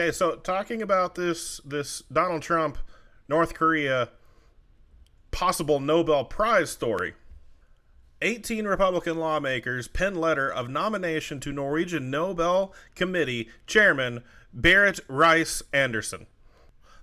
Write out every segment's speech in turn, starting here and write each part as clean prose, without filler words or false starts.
Okay, so talking about this Donald Trump, North Korea possible Nobel Prize story. 18 Republican lawmakers pen letter of nomination to Norwegian Nobel Committee Chairman Berit Reiss-Andersen.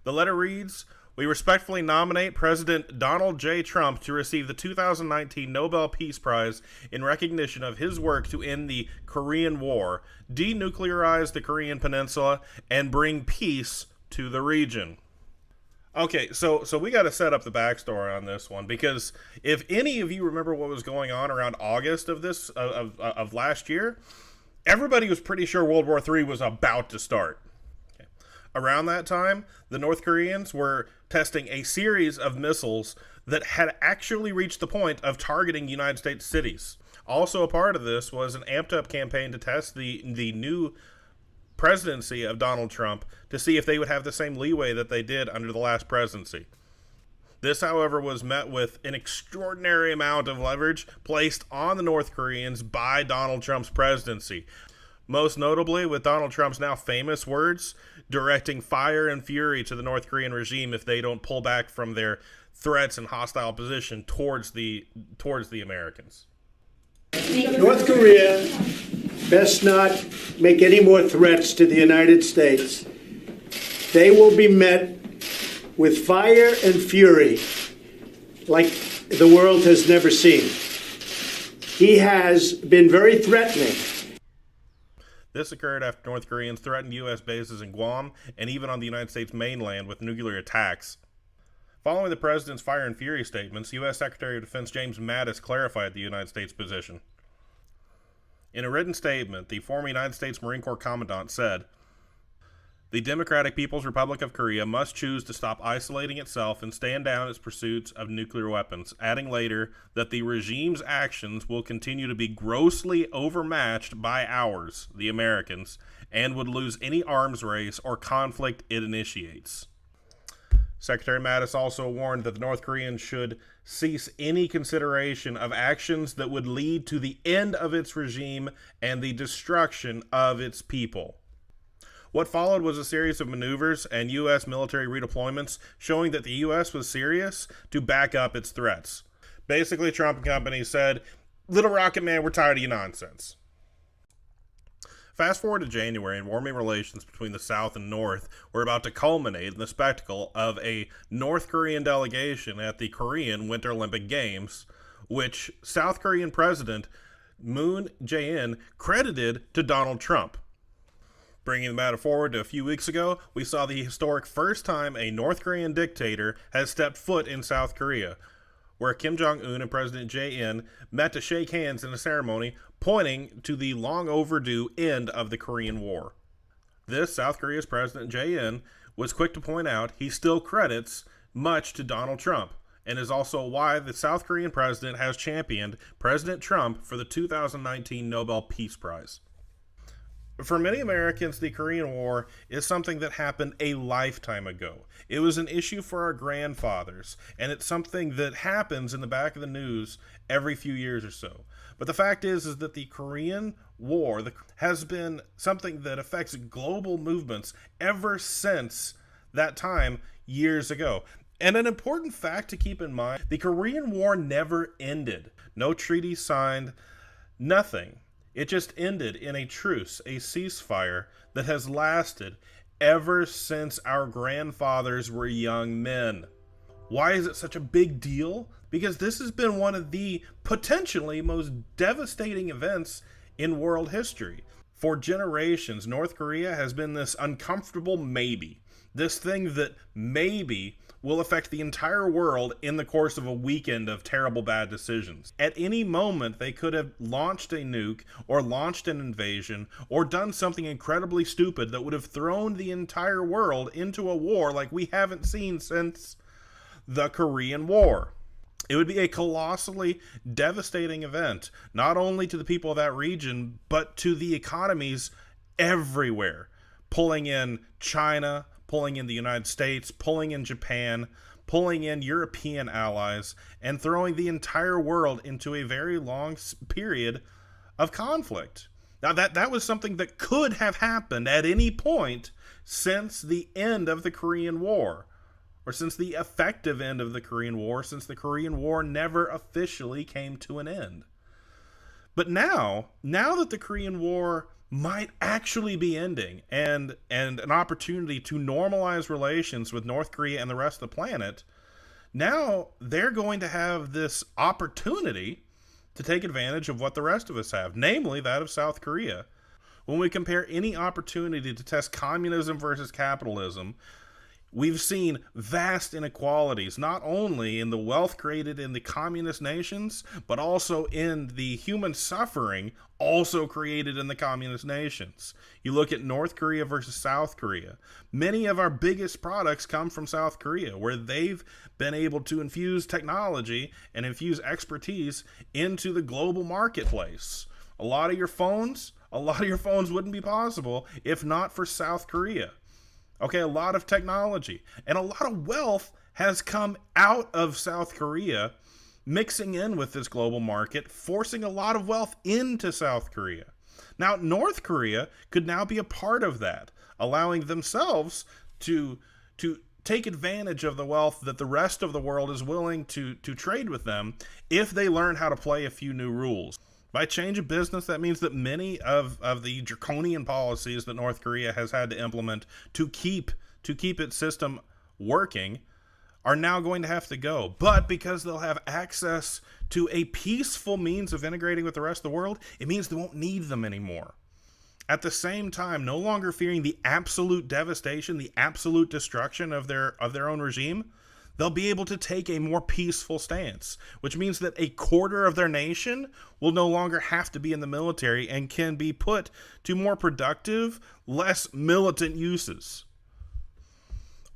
The letter reads, "We respectfully nominate President Donald J. Trump to receive the 2019 Nobel Peace Prize in recognition of his work to end the Korean War, denuclearize the Korean Peninsula, and bring peace to the region." Okay, so we got to set up the backstory on this one, because if any of you remember what was going on around August of last year, everybody was pretty sure World War III was about to start. Okay. Around that time, the North Koreans were testing a series of missiles that had actually reached the point of targeting United States cities. Also a part of this was an amped-up campaign to test the new presidency of Donald Trump to see if they would have the same leeway that they did under the last presidency. This, however, was met with an extraordinary amount of leverage placed on the North Koreans by Donald Trump's presidency. Most notably with Donald Trump's now famous words directing fire and fury to the North Korean regime if they don't pull back from their threats and hostile position towards the Americans. North Korea best not make any more threats to the United States. They will be met with fire and fury like the world has never seen. He has been very threatening. This occurred after North Koreans threatened U.S. bases in Guam and even on the United States mainland with nuclear attacks. Following the president's fire and fury statements, U.S. Secretary of Defense James Mattis clarified the United States position. In a written statement, the former United States Marine Corps Commandant said, "The Democratic People's Republic of Korea must choose to stop isolating itself and stand down its pursuits of nuclear weapons," adding later that the regime's actions will continue to be grossly overmatched by ours, the Americans, and would lose any arms race or conflict it initiates. Secretary Mattis also warned that the North Koreans should cease any consideration of actions that would lead to the end of its regime and the destruction of its people. What followed was a series of maneuvers and U.S. military redeployments showing that the U.S. was serious to back up its threats. Basically, Trump and company said, "Little Rocket Man, we're tired of your nonsense." Fast forward to January, and warming relations between the South and North were about to culminate in the spectacle of a North Korean delegation at the Korean Winter Olympic Games, which South Korean President Moon Jae-in credited to Donald Trump. Bringing the matter forward to a few weeks ago, we saw the historic first time a North Korean dictator has stepped foot in South Korea, where Kim Jong-un and President Jae-in met to shake hands in a ceremony pointing to the long overdue end of the Korean War. This, South Korea's President Jae-in was quick to point out he still credits much to Donald Trump, and is also why the South Korean president has championed President Trump for the 2019 Nobel Peace Prize. For many Americans, the Korean War is something that happened a lifetime ago. It was an issue for our grandfathers, and it's something that happens in the back of the news every few years or so. But the fact is that the Korean War has been something that affects global movements ever since that time years ago. And an important fact to keep in mind, the Korean War never ended. No treaty signed, nothing. It just ended in a truce, a ceasefire that has lasted ever since our grandfathers were young men. Why is it such a big deal? Because this has been one of the potentially most devastating events in world history. For generations, North Korea has been this uncomfortable maybe. This thing that maybe will affect the entire world in the course of a weekend of terrible bad decisions. At any moment, they could have launched a nuke or launched an invasion or done something incredibly stupid that would have thrown the entire world into a war like we haven't seen since the Korean War. It would be a colossally devastating event, not only to the people of that region, but to the economies everywhere, pulling in China, pulling in the United States, pulling in Japan, pulling in European allies, and throwing the entire world into a very long period of conflict. Now, that was something that could have happened at any point since the end of the Korean War, or since the effective end of the Korean War, since the Korean War never officially came to an end. But now that the Korean War might actually be ending, and an opportunity to normalize relations with North Korea and the rest of the planet, now they're going to have this opportunity to take advantage of what the rest of us have, namely that of South Korea. When we compare any opportunity to test communism versus capitalism, we've seen vast inequalities, not only in the wealth created in the communist nations, but also in the human suffering also created in the communist nations. You look at North Korea versus South Korea. Many of our biggest products come from South Korea, where they've been able to infuse technology and infuse expertise into the global marketplace. A lot of your phones wouldn't be possible if not for South Korea. Okay, a lot of technology and a lot of wealth has come out of South Korea, mixing in with this global market, forcing a lot of wealth into South Korea. Now, North Korea could now be a part of that, allowing themselves to take advantage of the wealth that the rest of the world is willing to trade with them if they learn how to play a few new rules. By change of business, that means that many of the draconian policies that North Korea has had to implement to keep its system working are now going to have to go. But because they'll have access to a peaceful means of integrating with the rest of the world, it means they won't need them anymore. At the same time, no longer fearing the absolute devastation, the absolute destruction of their own regime, they'll be able to take a more peaceful stance, which means that a quarter of their nation will no longer have to be in the military and can be put to more productive, less militant uses.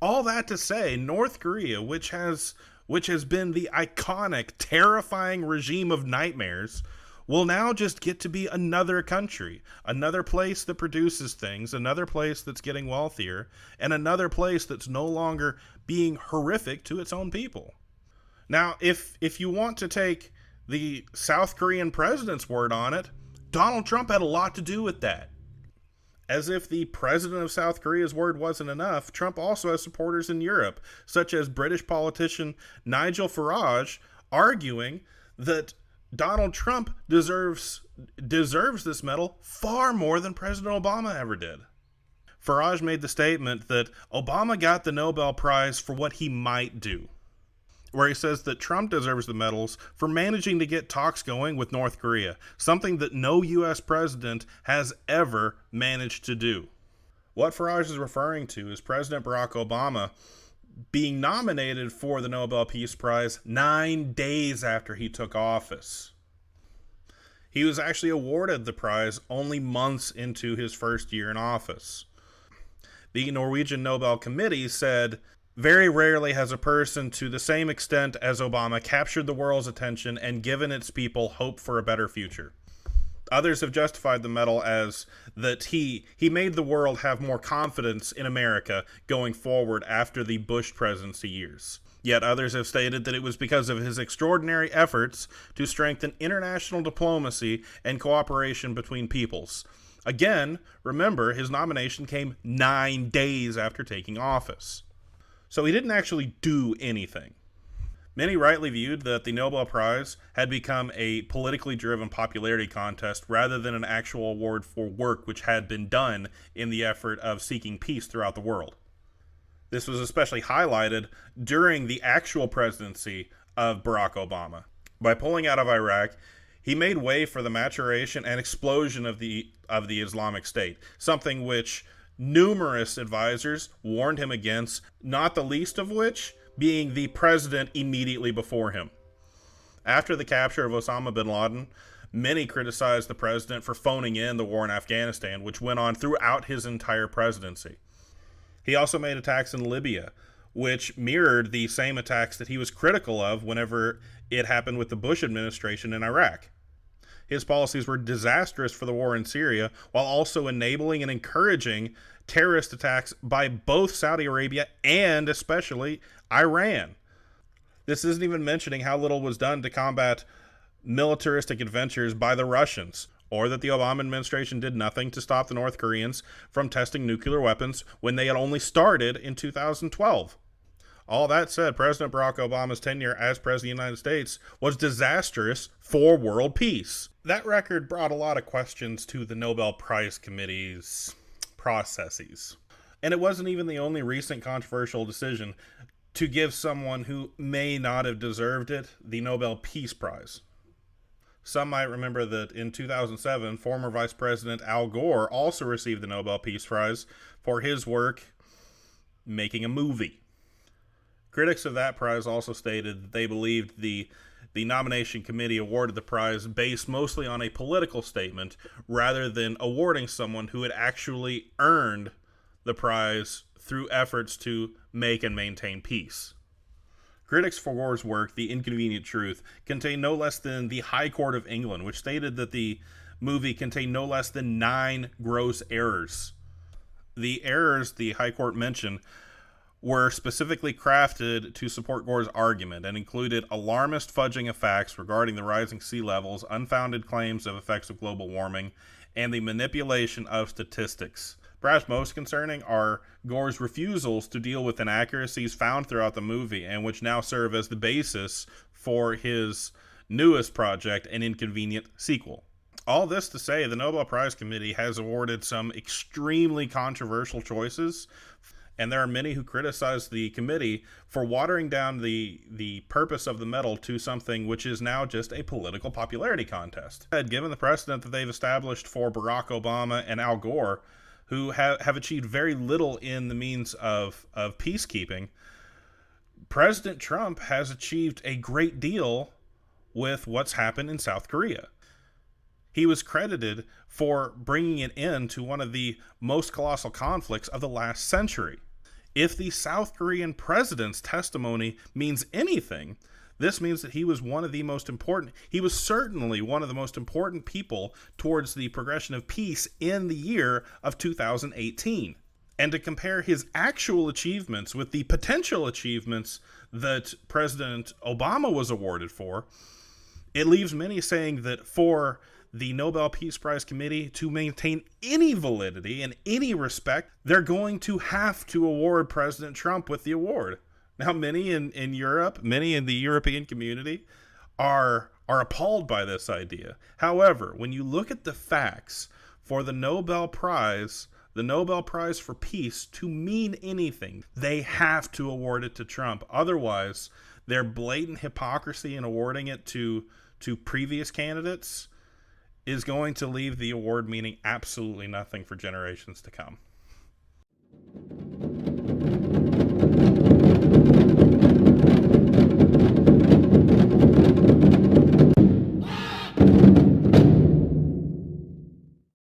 All that to say, North Korea, which has been the iconic, terrifying regime of nightmares, will now just get to be another country, another place that produces things, another place that's getting wealthier, and another place that's no longer being horrific to its own people. Now, if you want to take the South Korean president's word on it, Donald Trump had a lot to do with that. As if the president of South Korea's word wasn't enough, Trump also has supporters in Europe, such as British politician Nigel Farage, arguing that Donald Trump deserves this medal far more than President Obama ever did. Farage made the statement that Obama got the Nobel Prize for what he might do, where he says that Trump deserves the medals for managing to get talks going with North Korea, something that no U.S. president has ever managed to do. What Farage is referring to is President Barack Obama being nominated for the Nobel Peace Prize 9 days after he took office. He was actually awarded the prize only months into his first year in office. The Norwegian Nobel Committee said, "Very rarely has a person to the same extent as Obama captured the world's attention and given its people hope for a better future." Others have justified the medal as that he made the world have more confidence in America going forward after the Bush presidency years. Yet others have stated that it was because of his extraordinary efforts to strengthen international diplomacy and cooperation between peoples. Again, remember, his nomination came 9 days after taking office. So he didn't actually do anything. Many rightly viewed that the Nobel Prize had become a politically driven popularity contest rather than an actual award for work which had been done in the effort of seeking peace throughout the world. This was especially highlighted during the actual presidency of Barack Obama. By pulling out of Iraq, he made way for the maturation and explosion of the Islamic State, something which numerous advisors warned him against, not the least of which being the president immediately before him. After the capture of Osama bin Laden, many criticized the president for phoning in the war in Afghanistan, which went on throughout his entire presidency. He also made attacks in Libya, which mirrored the same attacks that he was critical of whenever it happened with the Bush administration in Iraq. His policies were disastrous for the war in Syria, while also enabling and encouraging terrorist attacks by both Saudi Arabia and especially Iran. This isn't even mentioning how little was done to combat militaristic adventures by the Russians, or that the Obama administration did nothing to stop the North Koreans from testing nuclear weapons when they had only started in 2012. All that said, President Barack Obama's tenure as President of the United States was disastrous for world peace. That record brought a lot of questions to the Nobel Prize Committee's processes. And it wasn't even the only recent controversial decision to give someone who may not have deserved it the Nobel Peace Prize. Some might remember that in 2007, former Vice President Al Gore also received the Nobel Peace Prize for his work making a movie. Critics of that prize also stated that they believed the nomination committee awarded the prize based mostly on a political statement rather than awarding someone who had actually earned the prize through efforts to make and maintain peace. Critics for Gore's work, The Inconvenient Truth, contained no less than the High Court of England, which stated that the movie contained no less than 9 gross errors. The errors the High Court mentioned were specifically crafted to support Gore's argument and included alarmist fudging of facts regarding the rising sea levels, unfounded claims of effects of global warming, and the manipulation of statistics. Perhaps most concerning are Gore's refusals to deal with inaccuracies found throughout the movie and which now serve as the basis for his newest project, An Inconvenient Sequel. All this to say, the Nobel Prize Committee has awarded some extremely controversial choices, and there are many who criticize the committee for watering down the purpose of the medal to something which is now just a political popularity contest. Given the precedent that they've established for Barack Obama and Al Gore, who have achieved very little in the means of peacekeeping, President Trump has achieved a great deal with what's happened in South Korea. He was credited for bringing an end to one of the most colossal conflicts of the last century. If the South Korean president's testimony means anything, this means that he was certainly one of the most important people towards the progression of peace in the year of 2018. And to compare his actual achievements with the potential achievements that President Obama was awarded for, it leaves many saying that for the Nobel Peace Prize Committee to maintain any validity and any respect, they're going to have to award President Trump with the award. Now, many in Europe, many in the European community are appalled by this idea. However, when you look at the facts for the Nobel Prize for Peace to mean anything, they have to award it to Trump. Otherwise, their blatant hypocrisy in awarding it to previous candidates is going to leave the award meaning absolutely nothing for generations to come.